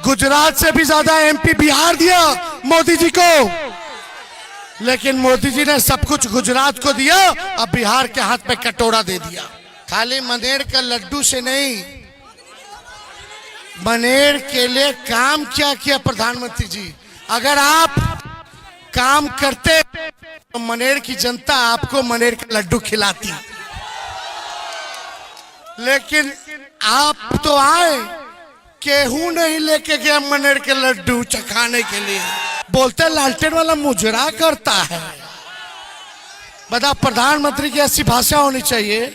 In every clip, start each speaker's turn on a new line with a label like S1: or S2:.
S1: गुजरात से भी ज्यादा एमपी बिहार दिया मोदी जी को, लेकिन मोदी जी ने सब कुछ गुजरात को दिया, अब बिहार के हाथ में कटोरा दे दिया। खाली मनेर का लड्डू से नहीं, मनेर के लिए काम क्या किया प्रधानमंत्री जी। अगर आप काम करते तो मनेर की जनता आपको मनेर का लड्डू खिलाती, लेकिन आप तो आए, केहू नहीं लेके गया मनेर के लड्डू चखाने के लिए। बोलते लालटेन वाला मुजरा करता है। बता, प्रधानमंत्री की ऐसी भाषा होनी चाहिए,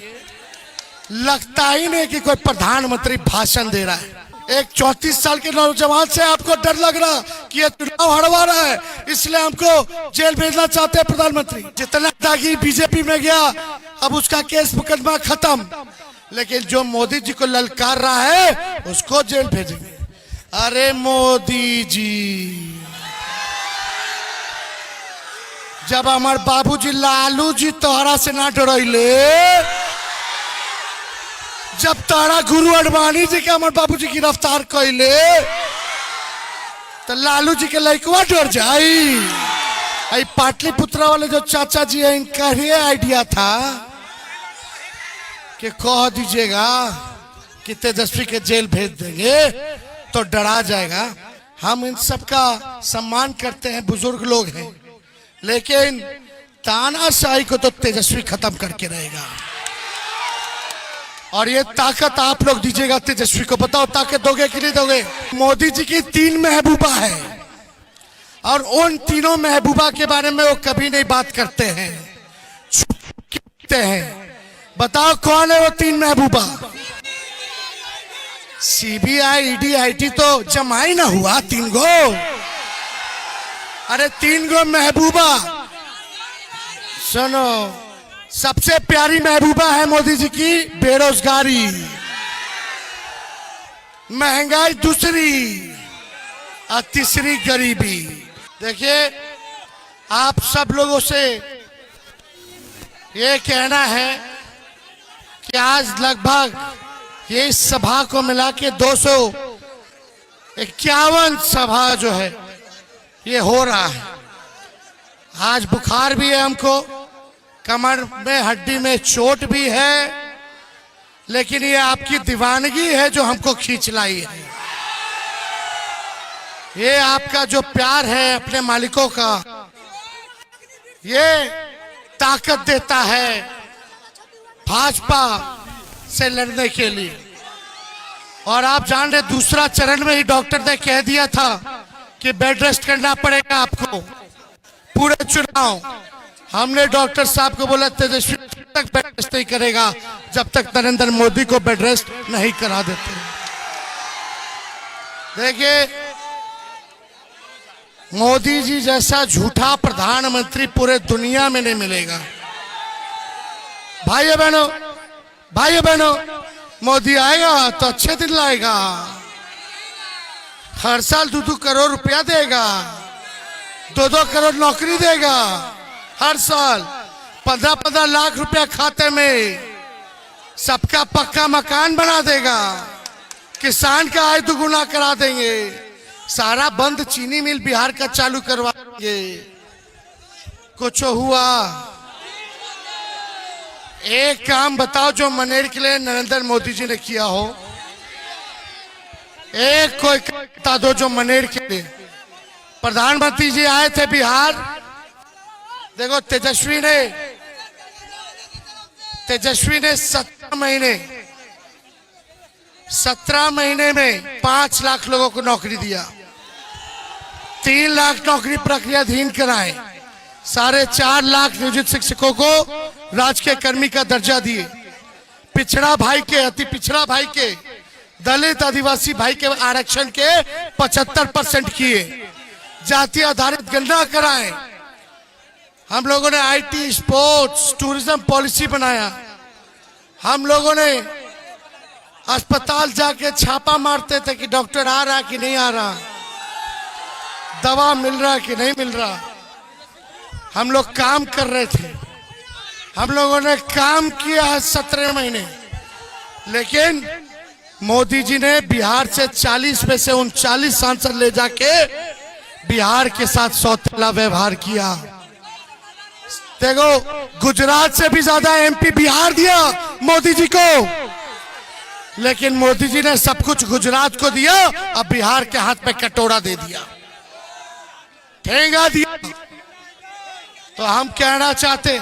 S1: लगता ही नहीं कि कोई प्रधानमंत्री भाषण दे रहा है। एक 34 साल के नौजवान से आपको डर लग रहा कि ये चुनाव हरवा रहा है, इसलिए हमको जेल भेजना चाहते हैं प्रधानमंत्री। जितना दागी बीजेपी में गया, अब उसका केस मुकदमा खत्म, लेकिन जो मोदी जी को ललकार रहा है उसको जेल भेजेंगे। अरे मोदी जी, जब हमार बाबूजी लालू जी तोहरा से ना डरैले, जब तारा गुरु अडवाणी जी के हमार बाबूजी गिरफ्तार कैले, तो लालू जी के लड़कवा डर जाई। आई पाटलिपुत्रा वाले जो चाचा जी है, इनका ही आइडिया था कि कह दीजिएगा कि तेजस्वी के जेल भेज देंगे तो डरा जाएगा। हम इन सब का सम्मान करते हैं, बुजुर्ग लोग हैं, लेकिन तानाशाही को तो तेजस्वी खत्म करके रहेगा। और ये ताकत आप लोग दीजिएगा तेजस्वी को। बताओ ताकत दोगे कि नहीं दोगे? मोदी जी की 3 महबूबा है, और उन तीनों महबूबा के बारे में वो कभी नहीं बात करते हैं, छुपते हैं। बताओ कौन है वो 3 महबूबा? सीबीआई, ईडी, आईटी तो जमा ही ना हुआ 3 गो। अरे 3 गो महबूबा। सुनो, सबसे प्यारी महबूबा है मोदी जी की बेरोजगारी, महंगाई दूसरी, और तीसरी गरीबी। देखिए, आप सब लोगों से ये कहना है कि आज लगभग ये इस सभा को मिला के 251 सभा जो है ये हो रहा है। आज बुखार भी है हमको, कमर में हड्डी में चोट भी है, लेकिन ये आपकी दीवानगी है जो हमको खींच लाई है। ये आपका जो प्यार है अपने मालिकों का, ये ताकत देता है भाजपा से लड़ने के लिए। और आप जान रहे, दूसरा चरण में ही डॉक्टर ने कह दिया था कि बेड रेस्ट करना पड़ेगा आपको पूरे चुनाव। हमने डॉक्टर साहब को बोला तेजस्वी तक बेड रेस्ट नहीं करेगा जब तक नरेंद्र मोदी को बेड रेस्ट नहीं करा देते। देखिए, मोदी जी जैसा झूठा प्रधानमंत्री पूरे दुनिया में नहीं मिलेगा। भाइयों बहनों, मोदी आएगा तो अच्छे दिन लाएगा। हर साल 2-2 करोड़ रुपया देगा, 2-2 करोड़ नौकरी देगा, हर साल 15-15 लाख रुपया खाते में, सबका पक्का मकान बना देगा, किसान का आय दुगुना करा देंगे, सारा बंद चीनी मिल बिहार का चालू करवा देंगे। कुछ हुआ? एक काम बताओ जो मनेर के लिए नरेंद्र मोदी जी ने किया हो। एक कोई बता दो जो मनेर के लिए। प्रधानमंत्री जी आए थे बिहार, देखो तेजस्वी ने 17 महीने में 5 लाख लोगों को नौकरी दिया, 3 लाख नौकरी प्रक्रियाधीन कराए, 4.5 लाख नियोजित शिक्षकों को राजकीय कर्मी का दर्जा दिए, पिछड़ा भाई के, अति पिछड़ा भाई के, दलित आदिवासी भाई के आरक्षण के 75% किए, जाति आधारित गणना कराए। हम लोगों ने आईटी, स्पोर्ट्स, टूरिज्म पॉलिसी बनाया। हम लोगों ने अस्पताल जाके छापा मारते थे कि डॉक्टर आ रहा कि नहीं आ रहा, दवा मिल रहा कि नहीं मिल रहा। हम लोग काम कर रहे थे, हम लोगों ने काम किया है 17 महीने, लेकिन मोदी जी ने बिहार से 40 में से 39 सांसद ले जाके बिहार के साथ सौतेला व्यवहार किया। देखो, गुजरात से भी ज्यादा एमपी बिहार दिया मोदी जी को, लेकिन मोदी जी ने सब कुछ गुजरात को दिया, अब बिहार के हाथ में कटोरा दे दिया, ठेंगा दिया। तो हम कहना चाहते,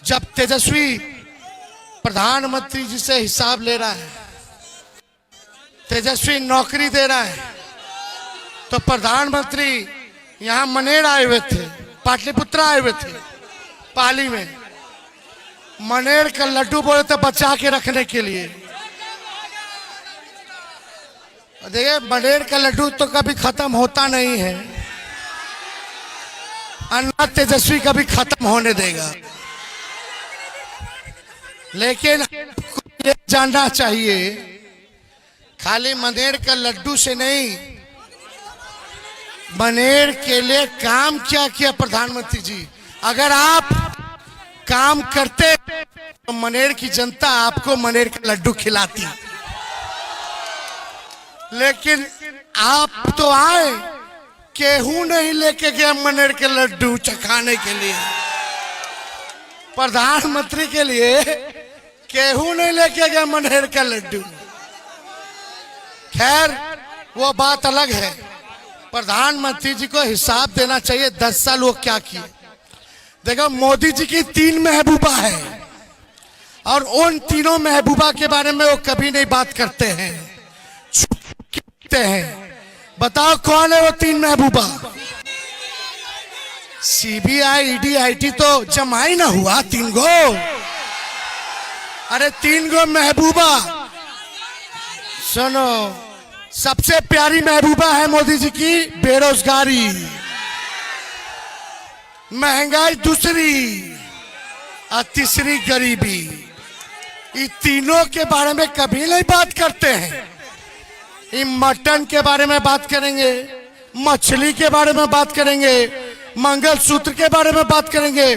S1: जब तेजस्वी प्रधानमंत्री जी से हिसाब ले रहा है, तेजस्वी नौकरी दे रहा है, तो प्रधानमंत्री यहां मनेर आए हुए थे, पाटलिपुत्र आए हुए थे, पाली में मनेर का लड्डू बोले थे बचा के रखने के लिए। देखिए, मनेर का लड्डू तो कभी खत्म होता नहीं है, अन्ना तेजस्वी कभी खत्म होने देगा। लेकिन ये जानना चाहिए, खाली मनेर का लड्डू से नहीं, मनेर के लिए काम क्या किया प्रधानमंत्री जी। अगर आप काम करते तो मनेर की जनता आपको मनेर का लड्डू खिलाती, लेकिन आप तो आए, केहू नहीं लेके गया मनेर के लड्डू चखाने के लिए। प्रधानमंत्री के लिए केहू नहीं लेके गया मनेर का लड्डू। खैर, वो बात अलग है। प्रधानमंत्री जी को हिसाब देना चाहिए 10 साल वो क्या किए। देखो, मोदी जी की 3 महबूबा है और उन तीनों महबूबा के बारे में वो कभी नहीं बात करते हैं, छुपते हैं। बताओ कौन है वो 3 महबूबा? सीबीआई, ईडी, आईटी तो जमा ही ना हुआ 3 गो। अरे 3 गो महबूबा। सुनो, सबसे प्यारी महबूबा है मोदी जी की बेरोजगारी, महंगाई दूसरी और तीसरी गरीबी। ये तीनों के बारे में कभी नहीं बात करते हैं। ये मटन के बारे में बात करेंगे, मछली के बारे में बात करेंगे, मंगलसूत्र के बारे में बात करेंगे,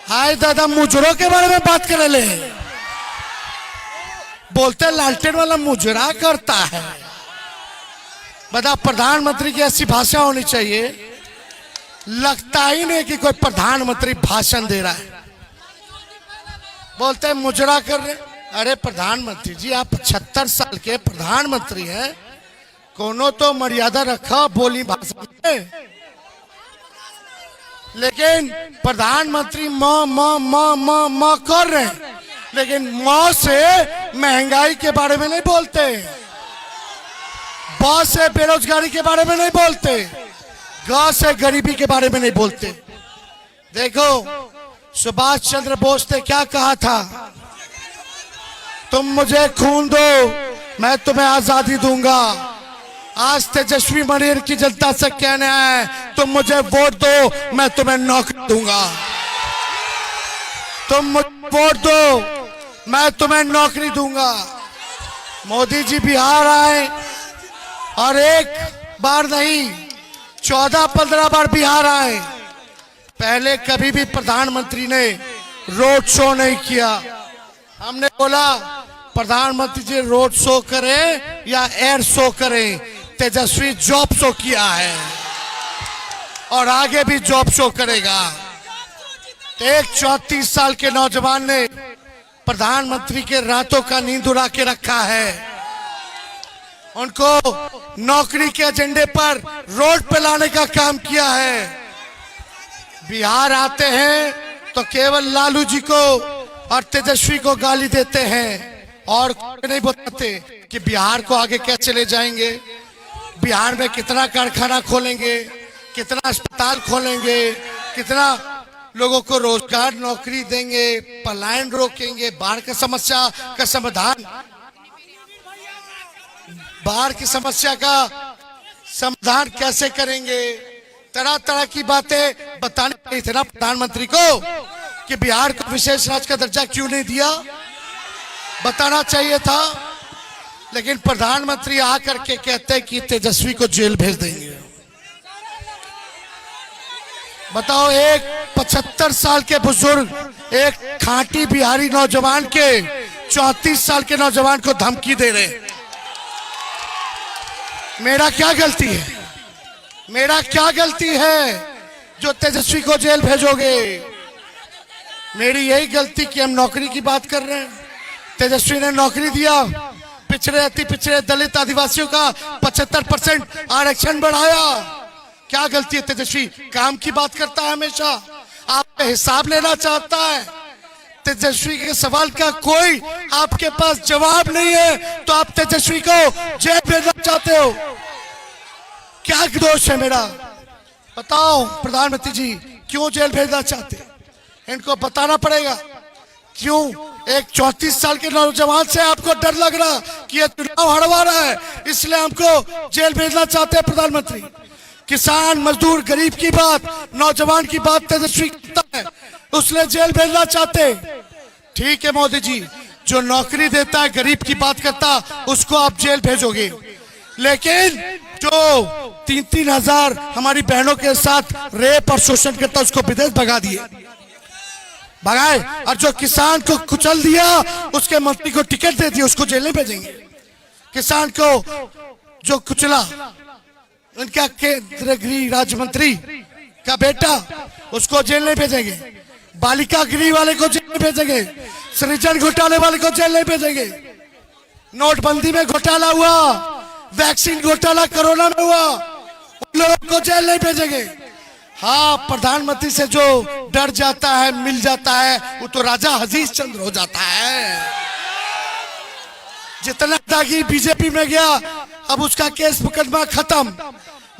S1: हाय दादा मुजरों के बारे में बात करे ले। बोलते लालटेन वाला मुजरा करता है। बता, प्रधानमंत्री की ऐसी भाषा होनी चाहिए, लगता ही नहीं कि कोई प्रधानमंत्री भाषण दे रहा है। बोलते हैं मुजरा कर रहे। अरे प्रधानमंत्री जी, आप 76 साल के प्रधानमंत्री हैं, कोनो तो मर्यादा रखा बोली भाषा में। लेकिन प्रधानमंत्री म कर रहे हैं, लेकिन म से महंगाई के बारे में नहीं बोलते, ब से बेरोजगारी के बारे में नहीं बोलते, ग से गरीबी के बारे में नहीं बोलते। देखो, सुभाष चंद्र बोस ने क्या कहा था? तुम मुझे खून दो, मैं तुम्हें आजादी दूंगा। आज तेजस्वी मनेर की जनता से कहना है, तुम मुझे वोट दो, मैं तुम्हें नौकरी दूंगा। तुम मुझे वोट दो, मैं तुम्हें नौकरी दूंगा। मोदी जी बिहार आए और एक बार नहीं, 14-15 बार बिहार आए। पहले कभी भी प्रधानमंत्री ने रोड शो नहीं किया। हमने बोला प्रधानमंत्री जी रोड शो करें या एयर शो करें, तेजस्वी जॉब शो किया है और आगे भी जॉब शो करेगा। एक 34 साल के नौजवान ने प्रधानमंत्री के रातों का नींद उड़ा के रखा है। उनको नौकरी के एजेंडे पर रोड पे लाने का काम किया है। बिहार आते हैं तो केवल लालू जी को और तेजस्वी को गाली देते हैं और नहीं बताते कि बिहार को आगे कैसे ले जाएंगे, बिहार में कितना कारखाना खोलेंगे, कितना अस्पताल खोलेंगे, कितना लोगों को रोजगार नौकरी देंगे, पलायन रोकेंगे, बाढ़ की समस्या का समाधान, बाढ़ की समस्या का समाधान कैसे करेंगे। तरह तरह की बातें बताने चाहिए थे ना प्रधानमंत्री को कि बिहार को विशेष राज्य का दर्जा क्यों नहीं दिया, बताना चाहिए था। लेकिन प्रधानमंत्री आकर के कहते हैं कि तेजस्वी को जेल भेज देंगे। बताओ, एक 75 साल के बुजुर्ग, एक खांटी बिहारी नौजवान के 34 साल के नौजवान को धमकी दे रहे हैं। मेरा क्या गलती है? मेरा क्या गलती है जो तेजस्वी को जेल भेजोगे? मेरी यही गलती कि हम नौकरी की बात कर रहे हैं। तेजस्वी ने नौकरी दिया, पिछड़े अति पिछड़े दलित आदिवासियों का 75% आरक्षण बढ़ाया। क्या गलती है? तेजस्वी काम की बात करता है हमेशा, आपका हिसाब लेना चाहता है। तेजस्वी के सवाल का कोई आपके पास जवाब नहीं है, तो आप तेजस्वी को जेल भेजना चाहते हो। क्या दोष है मेरा? बताओ प्रधानमंत्री जी, क्यों जेल भेजना चाहते? इनको बताना पड़ेगा क्यों। एक 34 साल के नौजवान से आपको डर लग रहा कि ये चुनाव हरवा रहा है, इसलिए हमको जेल भेजना चाहते हैं प्रधानमंत्री। किसान मजदूर गरीब की बात, नौजवान की बात तेजस्वी करता है, उसने जेल भेजना चाहते। ठीक है मोदी जी, जो नौकरी देता है गरीब की बात करता, उसको आप जेल भेजोगे, लेकिन जो 3-3 हजार हमारी बहनों के साथ रेप और शोषण करता, उसको विदेश भगा दिए, भगाए। और जो किसान को कुचल दिया, उसके मंत्री को टिकट दे दिया, उसको जेल नहीं भेजेंगे। किसान को जो कुचला, उनका केंद्रीय गृह राज्य मंत्री का बेटा, उसको जेल नहीं भेजेंगे। बालिका गृह वाले को जेल नहीं भेजेंगे। सृजन घोटाले वाले को जेल नहीं भेजेंगे। नोटबंदी में घोटाला हुआ, वैक्सीन घोटाला कोरोना में हुआ, उन लोगों को जेल नहीं भेजेंगे। हाँ, प्रधानमंत्री से जो डर जाता है, मिल जाता है, वो तो राजा हजीज चंद्र हो जाता है। जितना दागी बीजेपी में गया, अब उसका केस मुकदमा खत्म,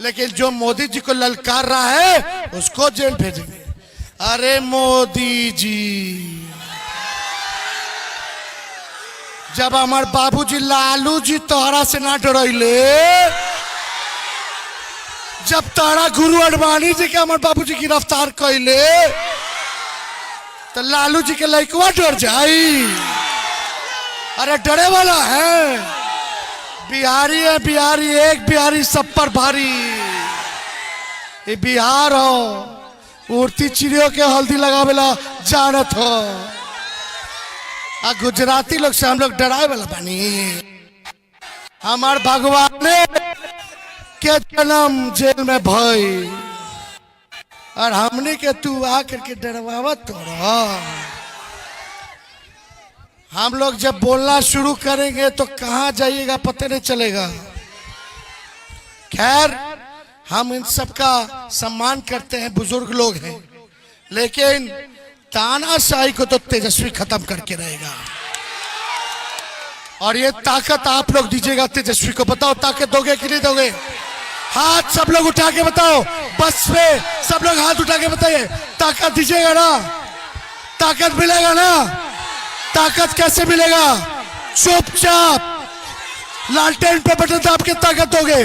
S1: लेकिन जो मोदी जी को ललकार रहा है, उसको जेल भेजेंगे। अरे मोदी जी, जब हमार बाबूजी लालू जी तोहरा से ना डरैले, जब तारा गुरु अडवाणी जी के हमारे बाबूजी गिरफ्तार कैले, तो लालू जी के लड़कवा डर जाई। अरे डरे वाला है। बिहारी है बिहारी, एक बिहारी सब पर भारी। ये बिहार हो, उड़ती चिड़ियों के हल्दी लगावेला जानत हो। आ गुजराती लोग से हम लोग डराए वाला बानी। हमार भगवान ने के जन्म जेल में भई, और हमने के तू आकर के डरवावत तो रहा। हम लोग जब बोलना शुरू करेंगे तो कहां जाइएगा पता नहीं चलेगा। खैर, हम इन सब का सम्मान करते हैं, बुजुर्ग लोग हैं, लेकिन तानाशाही को तो तेजस्वी खत्म करके रहेगा। और ये ताकत आप लोग दीजिएगा तेजस्वी को। बताओ ताकत दोगे कि नहीं दोगे? हाथ सब लोग उठा के बताओ, बस पे सब लोग हाथ उठा के बताइए, ताकत दीजिएगा ना? ताकत मिलेगा ना? ताकत कैसे मिलेगा? चुपचाप लालटेन पे बटन दाब के ताकत दोगे।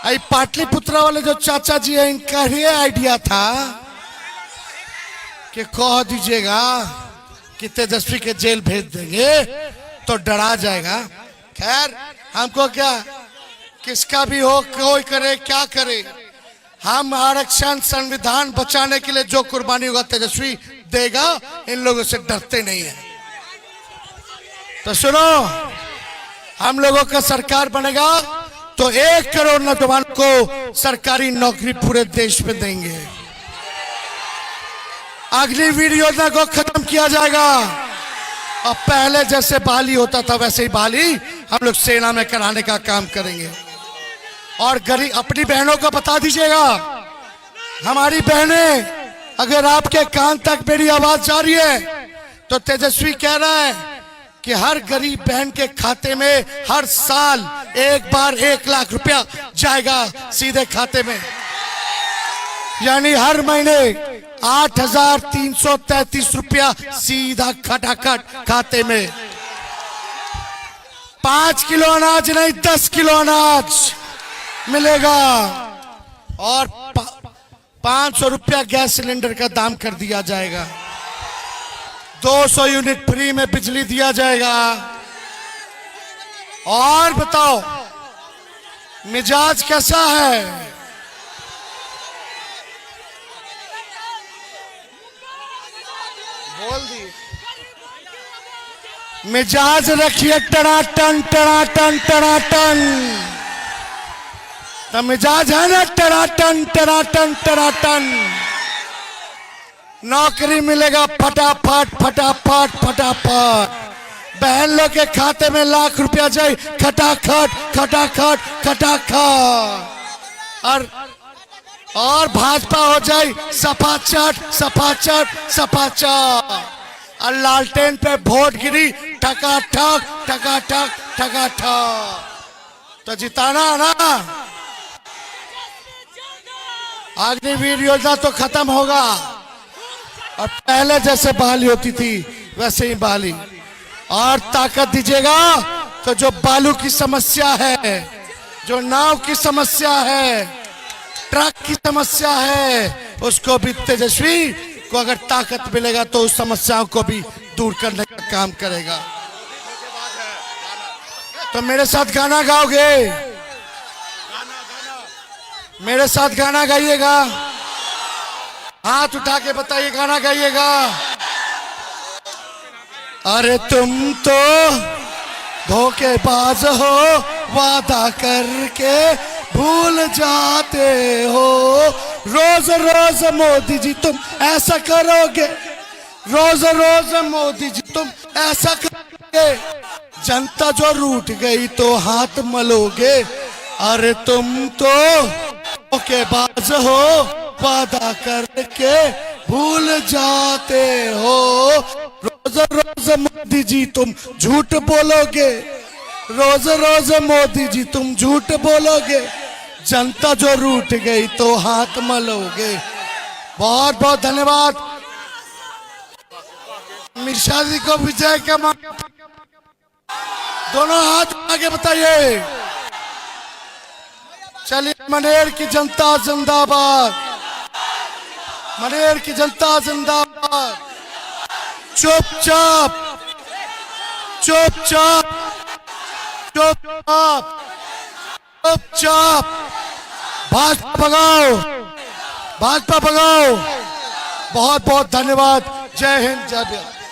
S1: आई पाटलिपुत्रा वाले जो चाचा जी है, इनका ही आइडिया था कि कह दीजिएगा कि तेजस्वी के जेल भेज देंगे तो डरा जाएगा। खैर, हमको क्या, किसका भी हो, कोई करे क्या करे, हम आरक्षण संविधान बचाने के लिए जो कुर्बानी होगा तेजस्वी देगा। इन लोगों से डरते नहीं है। तो सुनो, हम लोगों का सरकार बनेगा तो 1 करोड़ नौजवान को सरकारी नौकरी पूरे देश में देंगे। अग्निवीर योजना को खत्म किया जाएगा। और पहले जैसे बहाली होता था वैसे ही बहाली हम लोग सेना में कराने का काम करेंगे। और गरीब अपनी बहनों को बता दीजिएगा, हमारी बहनें, अगर आपके कान तक मेरी आवाज जा रही है, तो तेजस्वी कह रहा है कि हर गरीब बहन के खाते में हर साल एक बार 1 लाख रुपया जाएगा सीधे खाते में। यानी हर महीने 8,333 रुपया सीधा खटाखट खाते में। 5 किलो अनाज नहीं, 10 किलो अनाज मिलेगा। और 500 रुपया गैस सिलेंडर का दाम कर दिया जाएगा। 200 यूनिट फ्री में बिजली दिया जाएगा। और बताओ मिजाज कैसा है? बोल दी। मिजाज रखिए टनाटन टनाटन टनाटन। तो मिजाज है ना टनाटन टनाटन टनाटन। नौकरी मिलेगा फटाफट फटाफट फटाफट। बहन लोग के खाते में लाख रुपया जाए खटाखट खटाखट खटाखट। और भाजपा हो जाए सपाचट सपाचट सपाचट। और लालटेन पे वोट गिरी ठकाठक ठकाठक ठकाठक। तो जिताना ना। अग्निवीर योजना तो खत्म होगा और पहले जैसे बहाली होती थी वैसे ही बहाली। और ताकत दीजिएगा तो जो बालू की समस्या है, जो नाव की समस्या है, ट्रक की समस्या है, उसको भी तेजस्वी को अगर ताकत मिलेगा तो उस समस्याओं को भी दूर करने का काम करेगा। तो मेरे साथ गाना गाओगे? मेरे साथ गाना गाइएगा। हाथ उठा के बताइए गाना गाइएगा। अरे तुम तो धोखेबाज हो, वादा करके भूल जाते हो। रोज रोज मोदी जी तुम ऐसा करोगे, रोज रोज मोदी जी तुम ऐसा करोगे। जनता जो रूठ गई तो हाथ मलोगे। अरे तुम तो धोखेबाज हो, वादा करके भूल जाते हो। रोज रोज मोदी जी तुम झूठ बोलोगे, रोज रोज मोदी जी तुम झूठ बोलोगे। जनता जो रूठ गई तो हाथ मलोगे। बहुत बहुत धन्यवाद। मिर्शा जी को विजय का दोनों हाथ आगे बताइए। चलिए, मनेर की जनता जिंदाबाद, मनेर की जनता जिंदाबाद। चुपचाप चुपचाप चुपचाप चुपचाप भाजपा भगाओ, भाजपा भगाओ। बहुत बहुत धन्यवाद। जय हिंद, जय भारत।